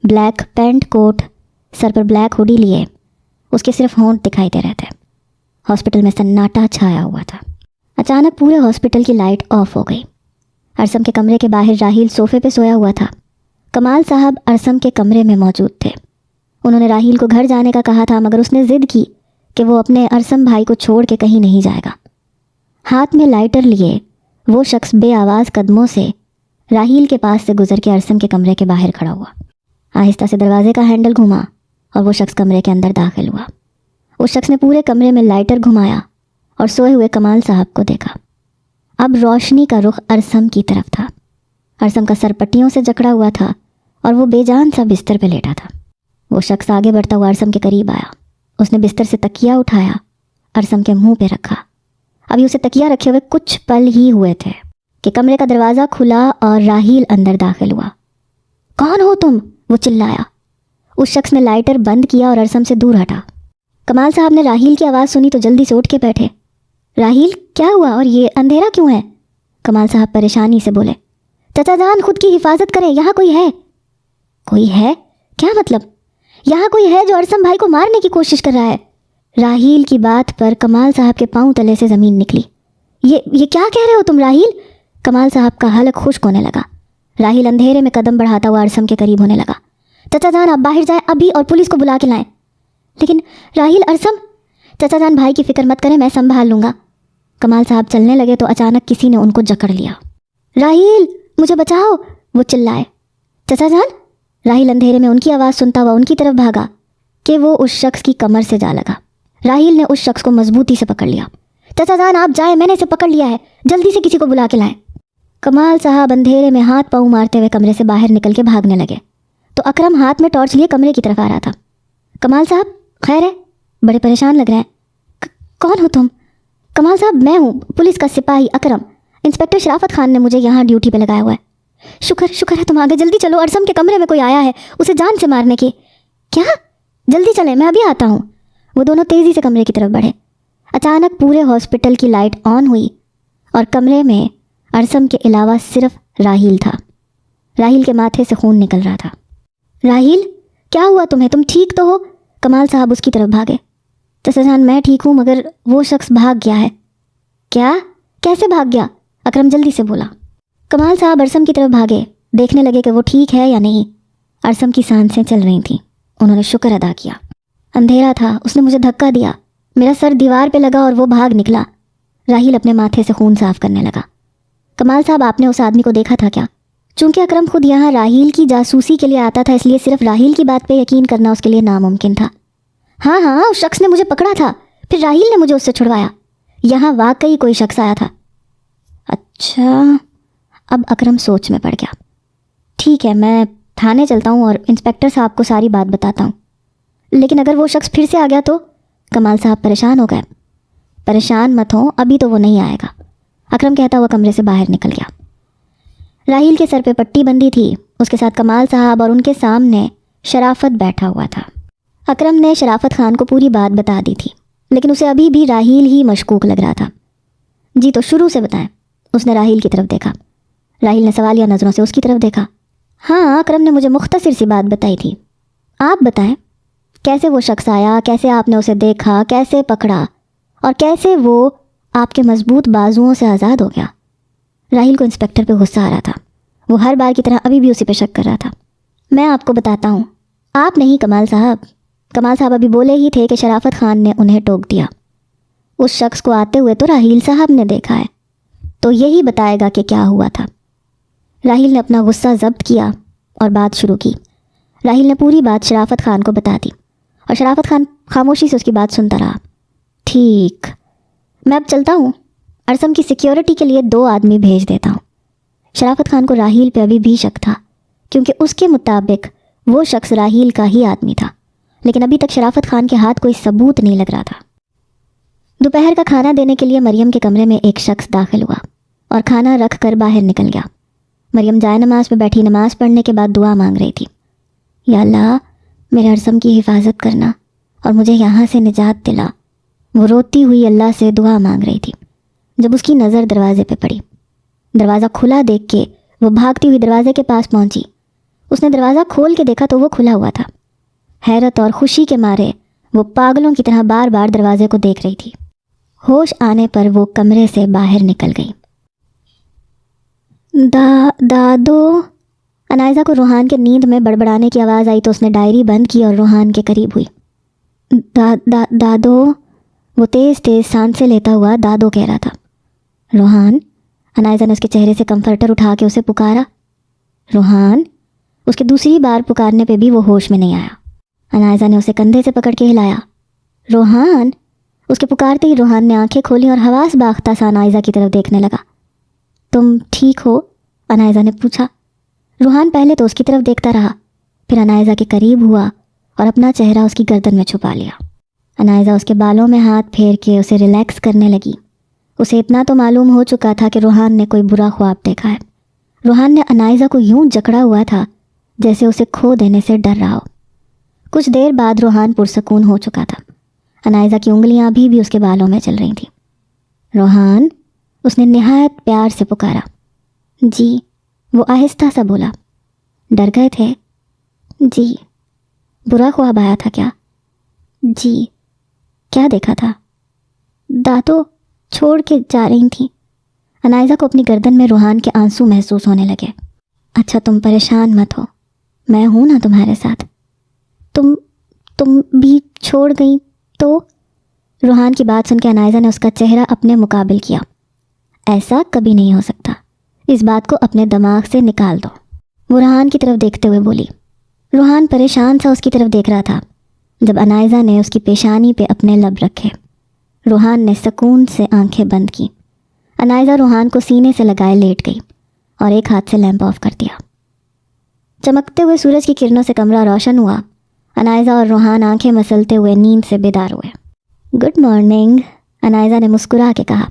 بلیک پینٹ کوٹ، سر پر بلیک ہوڈی لیے، اس کے صرف ہونٹ دکھائی دے رہے تھے. ہاسپٹل میں سناٹا چھایا ہوا تھا. اچانک پورے ہاسپٹل کی لائٹ آف ہو گئی. ارسم کے کمرے کے باہر راحیل صوفے پہ سویا ہوا تھا. کمال صاحب ارسم کے کمرے میں موجود تھے. انہوں نے راحیل کو گھر جانے کا کہا تھا، مگر اس نے ضد کی کہ وہ اپنے ارسم بھائی کو چھوڑ کے کہیں نہیں جائے گا. ہاتھ میں لائٹر لیے وہ شخص بے آواز قدموں سے راحیل کے پاس سے گزر کے ارسم کے کمرے کے باہر کھڑا ہوا. آہستہ سے دروازے کا ہینڈل گھما اور وہ شخص کمرے کے اندر داخل ہوا. اس شخص نے پورے کمرے میں لائٹر گھمایا اور سوئے ہوئے کمال صاحب کو دیکھا. اب روشنی کا رخ ارسم کی طرف تھا. ارسم کا سر پٹیوں سے جکڑا ہوا تھا اور وہ بے جان سا بستر پہ لیٹا تھا. وہ شخص آگے بڑھتا ہوا ارسم کے قریب آیا. اس نے بستر سے تکیا اٹھایا، ارسم کے منہ پہ رکھا. ابھی اسے تکیا رکھے ہوئے کچھ پل ہی ہوئے تھے کہ کمرے کا دروازہ کھلا اور راحیل اندر داخل ہوا. کون ہو تم؟ وہ چلایا. اس شخص نے لائٹر بند کیا اور ارسم سے دور ہٹا. کمال صاحب نے راحیل کی آواز سنی تو جلدی سے اٹھ کے بیٹھے. راحیل کیا ہوا اور یہ اندھیرا کیوں ہے؟ کمال صاحب پریشانی سے بولے. چچا جان خود کی حفاظت کریں، یہاں کوئی ہے. کوئی ہے؟ کیا مطلب؟ یہاں کوئی ہے جو ارسم بھائی کو مارنے کی کوشش کر رہا ہے. راحیل کی بات پر کمال صاحب کے پاؤں تلے سے زمین نکلی. یہ کیا کہہ رہے ہو تم راحیل؟ کمال صاحب کا حلق خشک ہونے لگا. راحیل اندھیرے میں قدم بڑھاتا ہوا ارسم کے قریب ہونے لگا. چچا جان آپ باہر جائیں ابھی اور پولیس کو بلا کے لائیں. لیکن راحیل ارسم. چچا جان بھائی کی فکر مت کریں، میں سنبھال لوں گا. کمال صاحب چلنے لگے تو اچانک کسی نے ان کو جکڑ لیا. راحیل مجھے بچاؤ، وہ چلائے. چچا جان. راحیل اندھیرے میں ان کی آواز سنتا ہوا ان کی طرف بھاگا کہ وہ اس شخص کی کمر سے جا لگا. راحیل نے اس شخص کو مضبوطی سے پکڑ لیا. چچا جان آپ جائیں، میں نے اسے پکڑ لیا ہے، جلدی سے کسی کو بلا کے لائیں. کمال صاحب اندھیرے میں ہاتھ پاؤں مارتے ہوئے کمرے سے باہر نکل کے بھاگنے لگے تو اکرم ہاتھ میں ٹارچ لیے کمرے کی طرف آ رہا تھا. کمال صاحب خیر ہے؟ بڑے پریشان لگ رہے ہیں. کون ہو تم؟ کمال صاحب میں ہوں، پولیس کا سپاہی اکرم. انسپکٹر شرافت خان نے مجھے یہاں ڈیوٹی پہ لگایا ہوا ہے. شکر ہے تم آگے، جلدی چلو، ارسم کے کمرے میں کوئی آیا ہے، اسے جان سے مارنے کی. کیا؟ جلدی چلیں، میں ابھی آتا ہوں. وہ دونوں تیزی سے کمرے کی طرف بڑھے. اچانک پورے ہاسپٹل کی لائٹ آن ہوئی اور کمرے میں ارسم کے علاوہ صرف راحیل تھا. راحیل کے ماتھے سے خون نکل رہا تھا. راحیل کیا ہوا تمہیں؟ تم ٹھیک تو ہو؟ کمال صاحب اس کی طرف بھاگے. چچا جان میں ٹھیک ہوں مگر وہ شخص بھاگ گیا ہے۔ کیا؟ کیسے بھاگ گیا؟ اکرم جلدی سے بولا۔ کمال صاحب ارسم کی طرف بھاگے، دیکھنے لگے کہ وہ ٹھیک ہے یا نہیں۔ ارسم کی سانسیں چل رہی تھیں۔ انہوں نے شکر ادا کیا۔ اندھیرا تھا، اس نے مجھے دھکا دیا، میرا سر دیوار پہ لگا اور وہ بھاگ نکلا۔ راہیل اپنے ماتھے سے خون صاف کرنے لگا۔ کمال صاحب آپ نے اس آدمی کو دیکھا تھا کیا؟ چونکہ اکرم خود یہاں راہیل کی جاسوسی کے لیے آتا تھا، اس لیے صرف راہیل کی بات پہ یقین کرنا اس کے لیے ناممکن تھا۔ ہاں اس شخص نے مجھے پکڑا تھا، پھر راہیل نے مجھے اس سے چھڑوایا۔ یہاں واقعی کوئی شخص آیا تھا۔ اچھا، اب اکرم سوچ میں پڑ گیا۔ ٹھیک ہے، میں تھانے چلتا ہوں اور انسپکٹر صاحب کو ساری بات بتاتا ہوں، لیکن اگر وہ شخص پھر سے آ گیا تو؟ کمال صاحب پریشان ہو گئے۔ پریشان مت ہوں، ابھی تو وہ نہیں آئے گا، اکرم کہتا ہوا کمرے سے باہر نکل گیا۔ راہیل کے سر پہ پٹی بندھی تھی، اس کے ساتھ کمال صاحب اور ان کے سامنے شرافت بیٹھا ہوا تھا۔ اکرم نے شرافت خان کو پوری بات بتا دی تھی، لیکن اسے ابھی بھی راہیل ہی مشکوک لگ رہا تھا۔ جی تو شروع سے بتائیں۔ اس نے راہیل کی طرف دیکھا۔ راہیل نے سوالیہ نظروں سے اس کی طرف دیکھا۔ ہاں، اکرم نے مجھے مختصر سی بات بتائی تھی، آپ بتائیں۔ کیسے وہ شخص آیا، کیسے آپ نے اسے دیکھا، کیسے پکڑا، اور کیسے وہ آپ کے مضبوط بازوؤں سے آزاد ہو گیا؟ راہیل کو انسپکٹر پہ غصہ آ رہا تھا، وہ ہر بار کی طرح ابھی بھی اسی پہ شک کر رہا تھا۔ میں آپ کو بتاتا ہوں۔ آپ نہیں کمال صاحب۔ کمال صاحب ابھی بولے ہی تھے کہ شرافت خان نے انہیں ٹوک دیا۔ اس شخص کو آتے ہوئے تو راہیل صاحب نے دیکھا ہے، تو یہی بتائے گا کہ کیا ہوا تھا۔ راہیل نے اپنا غصہ ضبط کیا اور بات شروع کی۔ راہیل نے پوری بات شرافت خان کو بتا دی اور شرافت خان خاموشی سے اس کی بات سنتا رہا۔ ٹھیک، میں اب چلتا ہوں، ارسم کی سیکیورٹی کے لیے 2 آدمی بھیج دیتا ہوں۔ شرافت خان کو راہیل پہ ابھی بھی شک تھا، کیونکہ اس کے مطابق وہ شخص راہیل کا ہی آدمی تھا، لیکن ابھی تک شرافت خان کے ہاتھ کوئی ثبوت نہیں لگ رہا تھا۔ دوپہر کا کھانا دینے کے لیے مریم کے کمرے میں ایک شخص داخل ہوا اور کھانا رکھ کر باہر نکل گیا۔ مریم جائے نماز پہ بیٹھی نماز پڑھنے کے بعد دعا مانگ رہی تھی۔ یا اللہ، میرے ارسم کی حفاظت کرنا اور مجھے یہاں سے نجات دلا۔ وہ روتی ہوئی اللہ سے دعا مانگ رہی تھی جب اس کی نظر دروازے پہ پڑی۔ دروازہ کھلا دیکھ کے وہ بھاگتی ہوئی دروازے کے پاس پہنچی۔ اس نے دروازہ کھول کے دیکھا تو وہ کھلا ہوا تھا۔ حیرت اور خوشی کے مارے وہ پاگلوں کی طرح بار بار دروازے کو دیکھ رہی تھی۔ ہوش آنے پر وہ کمرے سے باہر نکل گئی۔ دادو، انائزہ کو روحان کے نیند میں بڑبڑانے کی آواز آئی تو اس نے ڈائری بند کی اور روحان کے قریب ہوئی۔ دادو، وہ تیز تیز سانسیں لیتا ہوا دادو کہہ رہا تھا۔ روحان، انائزہ نے اس کے چہرے سے کمفرٹر اٹھا کے اسے پکارا۔ روحان، اس کے دوسری بار پکارنے پہ بھی وہ ہوش میں نہیں آیا۔ انائزہ نے اسے کندھے سے پکڑ کے ہلایا۔ روحان، اس کے پکارتے ہی روحان نے آنکھیں کھولی اور حواس باختہ سا انائزہ کی طرف دیکھنے لگا۔ تم ٹھیک ہو؟ انائزہ نے پوچھا۔ روحان پہلے تو اس کی طرف دیکھتا رہا، پھر انائزہ کے قریب ہوا اور اپنا چہرہ اس کی گردن میں چھپا لیا۔ انائزہ اس کے بالوں میں ہاتھ پھیر کے اسے ریلیکس کرنے لگی۔ اسے اتنا تو معلوم ہو چکا تھا کہ روحان نے کوئی برا خواب دیکھا ہے۔ روحان نے انائزہ کو یوں جکڑا ہوا تھا جیسے اسے کھو دینے سے ڈر رہا ہو۔ کچھ دیر بعد روحان پرسکون ہو چکا تھا۔ انائزہ کی انگلیاں ابھی بھی اس کے بالوں میں چل رہی تھیں۔ روحان، اس نے نہایت پیار سے پکارا۔ جی، وہ آہستہ سا بولا۔ ڈر گئے تھے؟ جی۔ برا خواب آیا تھا کیا؟ جی۔ کیا دیکھا تھا؟ دادو چھوڑ کے جا رہی تھیں۔ انائزہ کو اپنی گردن میں روحان کے آنسو محسوس ہونے لگے۔ اچھا، تم پریشان مت ہو، میں ہوں نا تمہارے ساتھ۔ تم بھی چھوڑ گئی تو؟ روحان کی بات سن کے انائزہ نے اس کا چہرہ اپنے مقابل کیا۔ ایسا کبھی نہیں ہو سکتا، اس بات کو اپنے دماغ سے نکال دو، وہ روحان کی طرف دیکھتے ہوئے بولی۔ روحان پریشان سا اس کی طرف دیکھ رہا تھا جب انائزہ نے اس کی پیشانی پہ اپنے لب رکھے۔ روحان نے سکون سے آنکھیں بند کی۔ انائزہ روحان کو سینے سے لگائے لیٹ گئی اور ایک ہاتھ سے لیمپ آف کر دیا۔ چمکتے ہوئے سورج کی کرنوں سے کمرہ روشن ہوا۔ انائزہ اور روحان آنکھیں مسلتے ہوئے نیند سے بیدار ہوئے۔ گڈ مارننگ، انائزہ نے مسکرا کے کہا۔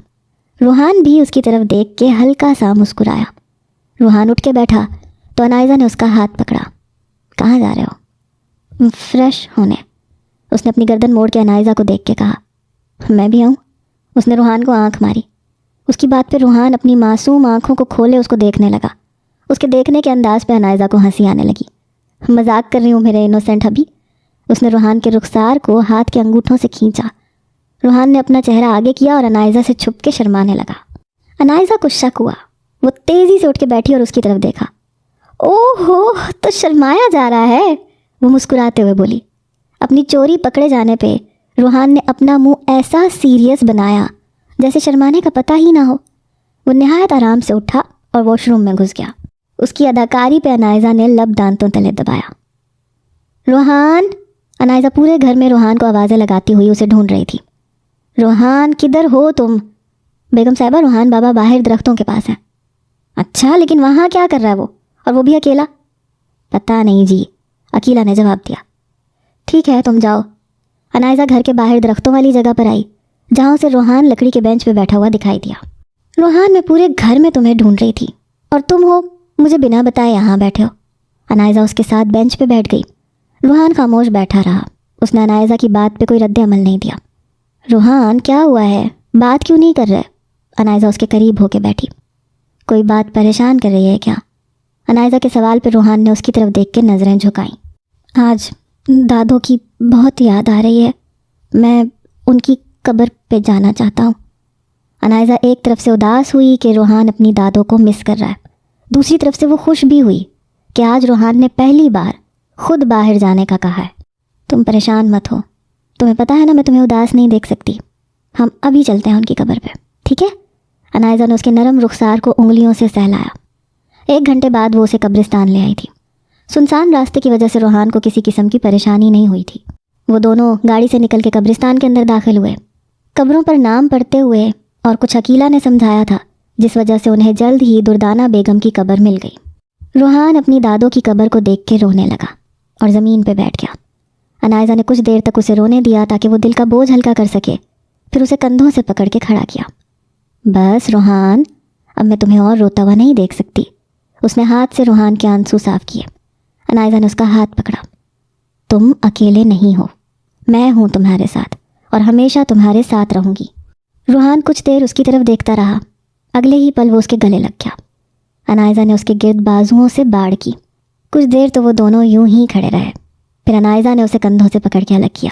روحان بھی اس کی طرف دیکھ کے ہلکا سا مسکرایا۔ روحان اٹھ کے بیٹھا تو انائزہ نے اس کا ہاتھ پکڑا۔ کہاں جا رہے ہو؟ فریش ہونے، اس نے اپنی گردن موڑ کے انائزہ کو دیکھ کے کہا۔ میں بھی آؤں؟ اس نے روحان کو آنکھ ماری۔ اس کی بات پہ روحان اپنی معصوم آنکھوں کو کھولے اس کو دیکھنے لگا۔ اس کے دیکھنے کے انداز پہ انائزہ کو ہنسی آنے لگی۔ مذاق کر رہی ہوں میرے انوسینٹ ابھی؟ اس نے روحان کے رخسار کو ہاتھ کے انگوٹھوں سے کھینچا روحان نے اپنا چہرہ آگے کیا اور انائزہ سے چھپ کے شرمانے لگا۔ انائزہ کو شک ہوا، وہ تیزی سے اٹھ کے بیٹھی اور اس کی طرف دیکھا۔ اوہ ہو، تو شرمایا جا رہا ہے، وہ مسکراتے ہوئے بولی۔ اپنی چوری پکڑے جانے پہ روحان نے اپنا منہ ایسا سیریس بنایا جیسے شرمانے کا پتہ ہی نہ ہو۔ وہ نہایت آرام سے اٹھا اور واش روم میں گھس گیا۔ اس کی اداکاری پہ انائزہ نے لب دانتوں تلے دبایا۔ روحان! انائزہ پورے گھر میں روحان کو آوازیں لگاتی ہوئی اسے ڈھونڈ رہی تھی۔ روحان کدھر ہو تم؟ بیگم صاحبہ، روحان بابا باہر درختوں کے پاس ہیں۔ اچھا، لیکن وہاں کیا کر رہا ہے وہ، اور وہ بھی اکیلا؟ پتہ نہیں جی، عقیلہ نے جواب دیا۔ ٹھیک ہے، تم جاؤ۔ انائزہ گھر کے باہر درختوں والی جگہ پر آئی جہاں اسے روحان لکڑی کے بینچ پہ بیٹھا ہوا دکھائی دیا۔ روحان، میں پورے گھر میں تمہیں ڈھونڈ رہی تھی اور تم ہو مجھے بنا بتائے یہاں بیٹھے ہو۔ انائزہ اس کے ساتھ بینچ پہ بیٹھ گئی۔ روحان خاموش بیٹھا رہا۔ اس نے انائزہ کی بات پہ کوئی رد عمل نہیں دیا۔ روحان، کیا ہوا ہے؟ بات کیوں نہیں کر رہے؟ انائزہ اس کے قریب ہو کے بیٹھی۔ کوئی بات پریشان کر رہی ہے کیا؟ انائزہ کے سوال پہ روحان نے اس کی طرف دیکھ کے نظریں جھکائیں۔ آج دادوں کی بہت یاد آ رہی ہے، میں ان کی قبر پہ جانا چاہتا ہوں۔ انائزہ ایک طرف سے اداس ہوئی کہ روحان اپنی دادوں کو مس کر رہا ہے، دوسری طرف سے وہ خوش بھی ہوئی کہ آج روحان نے پہلی بار خود باہر جانے کا کہا ہے۔ تم پریشان مت ہو، تمہیں پتہ ہے نا میں تمہیں اداس نہیں دیکھ سکتی۔ ہم ابھی چلتے ہیں ان کی قبر پہ، ٹھیک ہے؟ انائزہ نے اس کے نرم رخسار کو انگلیوں سے سہلایا۔ 1 گھنٹے بعد وہ اسے قبرستان لے آئی تھی۔ سنسان راستے کی وجہ سے روحان کو کسی قسم کی پریشانی نہیں ہوئی تھی۔ وہ دونوں گاڑی سے نکل کے قبرستان کے اندر داخل ہوئے۔ قبروں پر نام پڑھتے ہوئے اور کچھ عقیلہ نے سمجھایا تھا، جس وجہ سے انہیں جلد ہی دردانہ بیگم کی قبر مل گئی۔ روحان اپنی دادوں کی قبر کو دیکھ کے رونے لگا اور زمین پہ بیٹھ گیا۔ انائزہ نے کچھ دیر تک اسے رونے دیا تاکہ وہ دل کا بوجھ ہلکا کر سکے، پھر اسے کندھوں سے پکڑ کے کھڑا کیا۔ بس روحان، اب میں تمہیں اور روتا ہوا نہیں دیکھ سکتی۔ اس نے ہاتھ سے روحان کے آنسو صاف کیے۔ انائزہ نے اس کا ہاتھ پکڑا۔ تم اکیلے نہیں ہو، میں ہوں تمہارے ساتھ اور ہمیشہ تمہارے ساتھ رہوں گی۔ روحان کچھ دیر اس کی طرف دیکھتا رہا۔ اگلے ہی پل وہ اس کے گلے لگ گیا۔ انائزہ نے اس کے گرد بازوؤں سے باڑ کی۔ کچھ دیر تو وہ دونوں یوں ہی کھڑے رہے، پھر انائزہ نے اسے کندھوں سے پکڑ کے الگ کیا۔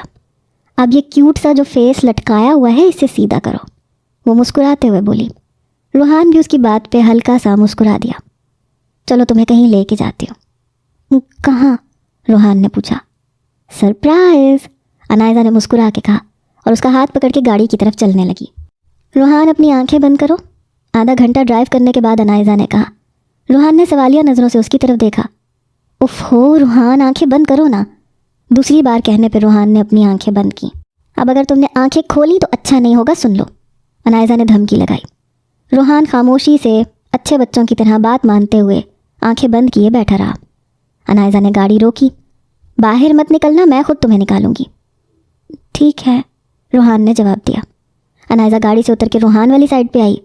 اب یہ کیوٹ سا جو فیس لٹکایا ہوا ہے اسے سیدھا کرو، وہ مسکراتے ہوئے بولی۔ روحان بھی اس کی بات پہ ہلکا سا مسکرا دیا۔ چلو تمہیں کہیں لے کے جاتی ہوں۔ کہاں؟ روحان نے پوچھا۔ سرپرائز، انائزہ نے مسکرا کے کہا اور اس کا ہاتھ پکڑ کے گاڑی کی طرف چلنے لگی۔ روحان، اپنی آنکھیں بند کرو۔ آدھا گھنٹہ ڈرائیو کرنے کے بعد انائزہ نے کہا۔ روحان نے سوالیہ نظروں سے اس کی طرف دیکھا۔ اف ہو روحان، آنکھیں بند کرو نا۔ دوسری بار کہنے پہ روحان نے اپنی آنکھیں بند کی۔ اب اگر تم نے آنکھیں کھولی تو اچھا نہیں ہوگا، سن لو، انائزہ نے دھمکی لگائی۔ روحان خاموشی سے اچھے بچوں کی طرح بات مانتے ہوئے آنکھیں بند کیے بیٹھا رہا۔ انائزہ نے گاڑی روکی۔ باہر مت نکلنا، میں خود تمہیں نکالوں گی۔ ٹھیک ہے، روحان نے جواب دیا۔ انائزہ گاڑی سے اتر کے روحان والی سائڈ پہ آئی،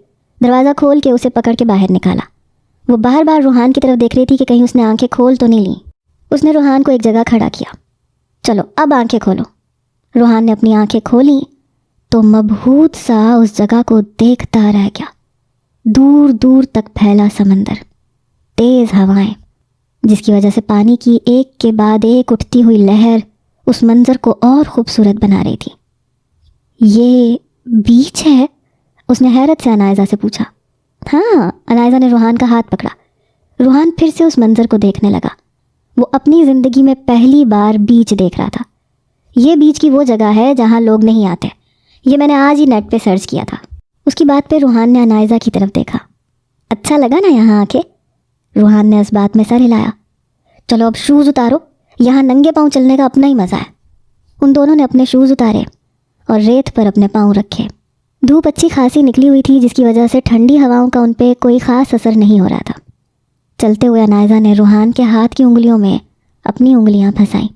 دروازہ کھول کے اسے پکڑ کے باہر نکالا۔ وہ بار بار روحان کی طرف دیکھ رہی تھی کہ کہیں اس نے آنکھیں کھول تو نہیں لیں۔ اس نے روحان کو ایک جگہ کھڑا کیا۔ چلو اب آنکھیں کھولو۔ روحان نے اپنی آنکھیں کھولیں تو مبہوت سا اس جگہ کو دیکھتا رہ گیا۔ دور دور تک پھیلا سمندر، تیز ہوائیں جس کی وجہ سے پانی کی ایک کے بعد ایک اٹھتی ہوئی لہر اس منظر کو اور خوبصورت بنا رہی تھی۔ یہ بیچ ہے؟ اس نے حیرت سے انائزہ سے پوچھا۔ ہاں، انائزہ نے روحان کا ہاتھ پکڑا۔ روحان پھر سے اس منظر کو دیکھنے لگا۔ وہ اپنی زندگی میں پہلی بار بیچ دیکھ رہا تھا۔ یہ بیچ کی وہ جگہ ہے جہاں لوگ نہیں آتے، یہ میں نے آج ہی نیٹ پہ سرچ کیا تھا۔ اس کی بات پہ روحان نے انائزہ کی طرف دیکھا۔ اچھا لگا نا یہاں آ کے؟ روحان نے اس بات میں سر ہلایا۔ چلو اب شوز اتارو، یہاں ننگے پاؤں چلنے کا اپنا ہی مزہ ہے۔ ان دونوں نے اپنے شوز اتارے اور ریت پر اپنے پاؤں رکھے۔ دھوپ اچھی خاصی نکلی ہوئی تھی جس کی وجہ سے ٹھنڈی ہواؤں کا ان پہ کوئی خاص اثر نہیں ہو رہا تھا۔ چلتے ہوئے انائزہ نے روحان کے ہاتھ کی انگلیوں میں اپنی انگلیاں پھنسائیں۔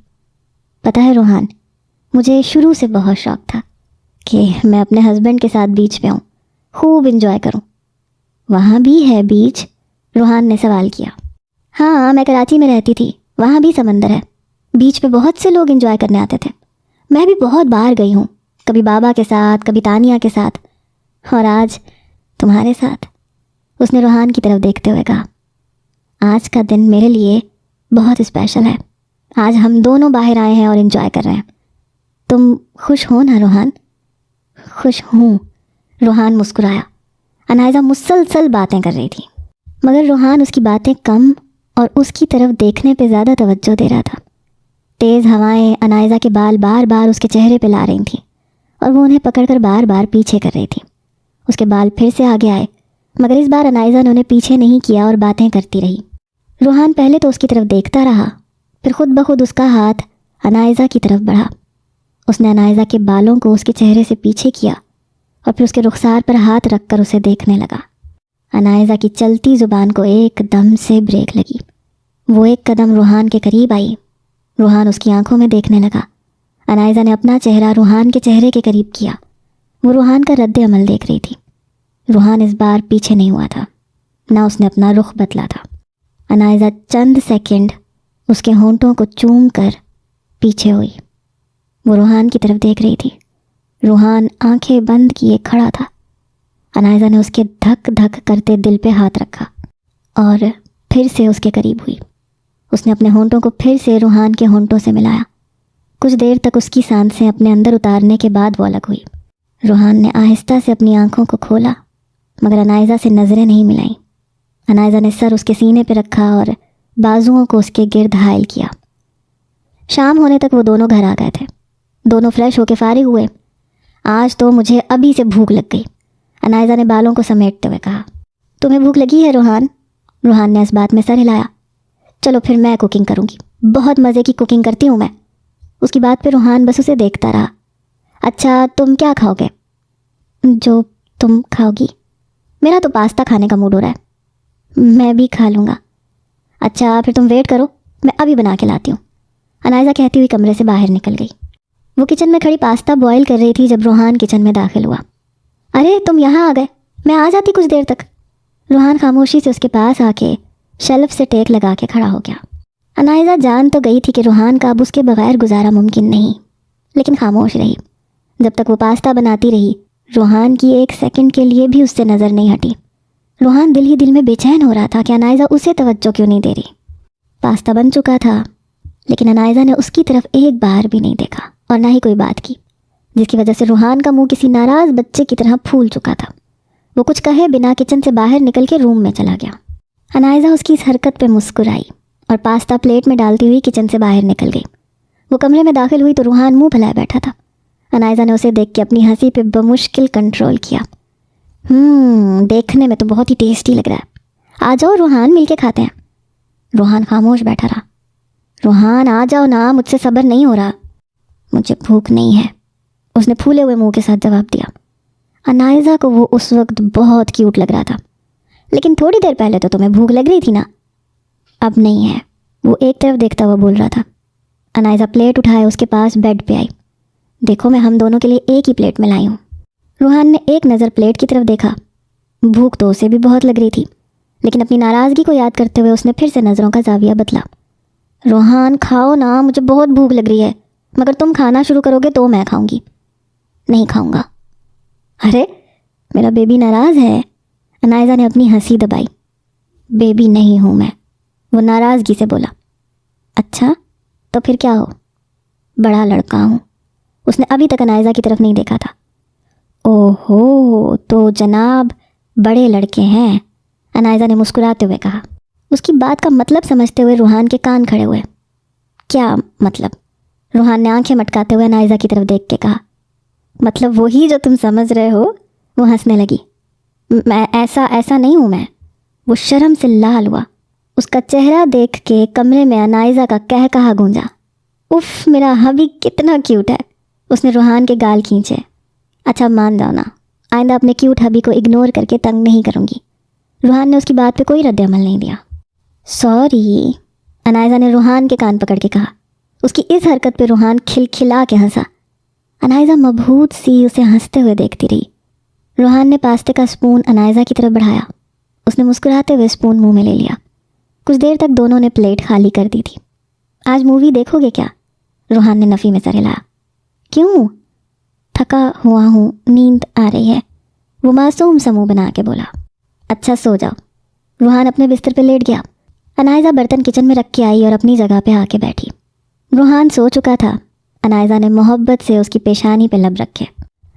پتہ ہے روحان، مجھے شروع سے بہت شوق تھا کہ میں اپنے ہسبینڈ کے ساتھ بیچ پہ ہوں، خوب انجوائے کروں۔ وہاں بھی ہے بیچ؟ روحان نے سوال کیا۔ ہاں، میں کراچی میں رہتی تھی، وہاں بھی سمندر ہے، بیچ پہ بہت سے لوگ انجوائے کرنے آتے تھے۔ میں بھی بہت بار گئی ہوں، کبھی بابا کے ساتھ، کبھی تانیہ کے ساتھ، اور آج تمہارے ساتھ۔ اس نے روحان کی طرف دیکھتے ہوئے کہا، آج کا دن میرے لیے بہت اسپیشل ہے۔ آج ہم دونوں باہر آئے ہیں اور انجوائے کر رہے ہیں۔ تم خوش ہو نا روحان؟ خوش ہوں، روحان مسکرایا۔ انائزہ مسلسل باتیں کر رہی تھی، مگر روحان اس کی باتیں کم اور اس کی طرف دیکھنے پہ زیادہ توجہ دے رہا تھا۔ تیز ہوائیں انائزہ کے بال بار بار اس کے چہرے پہ لا رہی تھیں اور وہ انہیں پکڑ کر بار بار پیچھے کر رہی تھی۔ اس کے بال پھر سے آگے آئے، مگر اس بار انائزہ نے انہیں پیچھے نہیں کیا اور باتیں کرتی رہی۔ روحان پہلے تو اس کی طرف دیکھتا رہا، پھر خود بخود اس کا ہاتھ انائزہ کی طرف بڑھا۔ اس نے انائزہ کے بالوں کو اس کے چہرے سے پیچھے کیا اور پھر اس کے رخسار پر ہاتھ رکھ کر اسے دیکھنے لگا۔ انائزہ کی چلتی زبان کو ایک دم سے بریک لگی۔ وہ ایک قدم روحان کے قریب آئی۔ روحان اس کی آنکھوں میں دیکھنے لگا۔ انائزہ نے اپنا چہرہ روحان کے چہرے کے قریب کیا۔ وہ روحان کا رد عمل دیکھ رہی تھی۔ روحان اس بار پیچھے نہیں ہوا تھا، نہ اس نے اپنا رخ بدلا تھا۔ انائزہ چند سیکنڈ اس کے ہونٹوں کو چوم کر پیچھے ہوئی۔ وہ روحان کی طرف دیکھ رہی تھی۔ روحان آنکھیں بند کیے کھڑا تھا۔ انائزہ نے اس کے دھک دھک کرتے دل پہ ہاتھ رکھا اور پھر سے اس کے قریب ہوئی۔ اس نے اپنے ہونٹوں کو پھر سے روحان کے ہونٹوں سے ملایا۔ کچھ دیر تک اس کی سانسیں اپنے اندر اتارنے کے بعد وہ الگ ہوئی۔ روحان نے آہستہ سے اپنی آنکھوں کو کھولا، مگر انائزہ سے نظریں نہیں ملائیں۔ انائزہ نے سر اس کے سینے پہ رکھا اور بازوؤں کو اس کے گرد حائل کیا۔ شام ہونے تک وہ دونوں گھر آ گئے تھے۔ دونوں فریش ہو کے فارغ ہوئے۔ آج تو مجھے ابھی سے بھوک لگ گئی، انائزہ نے بالوں کو سمیٹتے ہوئے کہا۔ تمہیں بھوک لگی ہے روحان؟ روحان نے اس بات میں سر ہلایا۔ چلو پھر میں کوکنگ کروں گی، بہت مزے کی کوکنگ کرتی ہوں میں۔ اس کی بات پہ روحان بس اسے دیکھتا رہا۔ اچھا تم کیا کھاؤ گے؟ جو تم کھاؤ گی۔ میرا تو پاستا کھانے کا موڈ ہو رہا ہے۔ میں بھی کھا لوں گا۔ اچھا پھر تم ویٹ کرو، میں ابھی بنا کے لاتی ہوں، انائزہ کہتی ہوئی کمرے سے باہر نکل گئی۔ وہ کچن میں کھڑی پاستا بوائل کر رہی تھی جب روحان کچن میں داخل ہوا۔ ارے تم یہاں آ گئے، میں آ جاتی کچھ دیر تک۔ روحان خاموشی سے اس کے پاس آ کے شیلف سے ٹیک لگا کے کھڑا ہو گیا۔ انائزہ جان تو گئی تھی کہ روحان کا اب اس کے بغیر گزارا ممکن نہیں، لیکن خاموش رہی۔ جب تک وہ پاستا بناتی رہی، روحان کی ایک سیکنڈ کے لیے بھی اس سے نظر نہیں ہٹی۔ روحان دل ہی دل میں بے چین ہو رہا تھا کہ انائزہ اسے توجہ کیوں نہیں دے رہی۔ پاستا بن چکا تھا، لیکن انائزہ نے اس کی طرف ایک بار بھی نہیں دیکھا اور نہ ہی کوئی بات کی، جس کی وجہ سے روحان کا منہ کسی ناراض بچے کی طرح پھول چکا تھا۔ وہ کچھ کہے بنا کچن سے باہر نکل کے روم میں چلا گیا۔ انائزہ اس کی اس حرکت پہ مسکرائی اور پاستا پلیٹ میں ڈالتی ہوئی کچن سے باہر نکل گئی۔ وہ کمرے میں داخل ہوئی تو روحان منہ پھیلائے بیٹھا تھا۔ انائزہ نے اسے دیکھ کے اپنی ہنسی پہ بمشکل کنٹرول کیا۔ دیکھنے میں تو بہت ہی ٹیسٹی لگ رہا ہے، آ جاؤ روحان مل کے کھاتے ہیں۔ روحان خاموش بیٹھا رہا۔ روحان آ جاؤ نا، مجھ سے صبر نہیں ہو رہا۔ مجھے بھوک نہیں ہے، اس نے پھولے ہوئے منہ کے ساتھ جواب دیا۔ انائزہ کو وہ اس وقت بہت کیوٹ لگ رہا تھا۔ لیکن تھوڑی دیر پہلے تو تمہیں بھوک لگ رہی تھی نا؟ اب نہیں ہے، وہ ایک طرف دیکھتا ہوا بول رہا تھا۔ انائزہ پلیٹ اٹھائے اس کے پاس بیڈ پہ آئی۔ دیکھو میں ہم دونوں کے لیے ایک ہی پلیٹ میں لائی ہوں۔ روحان نے ایک نظر پلیٹ کی طرف دیکھا۔ بھوک تو اسے بھی بہت لگ رہی تھی، لیکن اپنی ناراضگی کو یاد کرتے ہوئے اس نے پھر سے نظروں کا زاویہ بدلا۔ روحان کھاؤ نا، مجھے بہت بھوک لگ رہی ہے، مگر تم کھانا شروع کرو گے تو میں کھاؤں گی۔ نہیں کھاؤں گا۔ ارے میرا بیبی ناراض ہے؟ انائزہ نے اپنی ہنسی دبائی۔ بیبی نہیں ہوں میں، وہ ناراضگی سے بولا۔ اچھا تو پھر کیا ہو؟ بڑا لڑکا ہوں۔ اس نے ابھی تک انائزہ کی طرف نہیں دیکھا تھا۔ اوہو تو جناب بڑے لڑکے ہیں، انائزہ نے مسکراتے ہوئے کہا۔ اس کی بات کا مطلب سمجھتے ہوئے روحان کے کان کھڑے ہوئے۔ کیا مطلب؟ روحان نے آنکھیں مٹکاتے ہوئے انائزہ کی طرف دیکھ کے کہا۔ مطلب وہی جو تم سمجھ رہے ہو۔ وہ ہنسنے لگی۔ میں ایسا نہیں ہوں میں۔ وہ شرم سے لال ہوا۔ اس کا چہرہ دیکھ کے کمرے میں انائزہ کا کہا گونجا۔ اف میرا ہبی کتنا کیوٹ ہے۔ اس نے روحان کے گال کھینچے۔ اچھا مان جاؤ نا، آئندہ اپنے کیوٹ ہبی کو اگنور کر کے تنگ نہیں کروں گی۔ روحان نے اس کی بات پہ کوئی رد عمل نہیں دیا۔ سوری، انائزہ نے روحان کے کان پکڑ کے کہا۔ اس کی اس حرکت پہ روحان کھلکھلا کے ہنسا۔ انائزہ مبہوت سی اسے ہنستے ہوئے دیکھتی رہی۔ روحان نے پاستے کا سپون انائزہ کی طرف بڑھایا۔ اس نے مسکراتے ہوئے سپون منہ میں لے لیا۔ کچھ دیر تک دونوں نے پلیٹ خالی کر دی تھی۔ آج مووی دیکھو گے کیا؟ روحان نے نفی میں سر ہلایا۔ کیوں؟ تھکا ہوا ہوں، نیند آ رہی ہے، وہ معصوم سا منہ بنا کے بولا۔ اچھا سو جاؤ۔ روحان اپنے بستر پہ لیٹ گیا۔ انائزہ برتن کچن میں رکھ کے آئی اور اپنی جگہ پہ آ کے بیٹھی۔ روحان سو چکا تھا۔ انائزہ نے محبت سے اس کی پیشانی پہ لب رکھے۔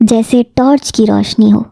جیسے ٹارچ کی روشنی ہو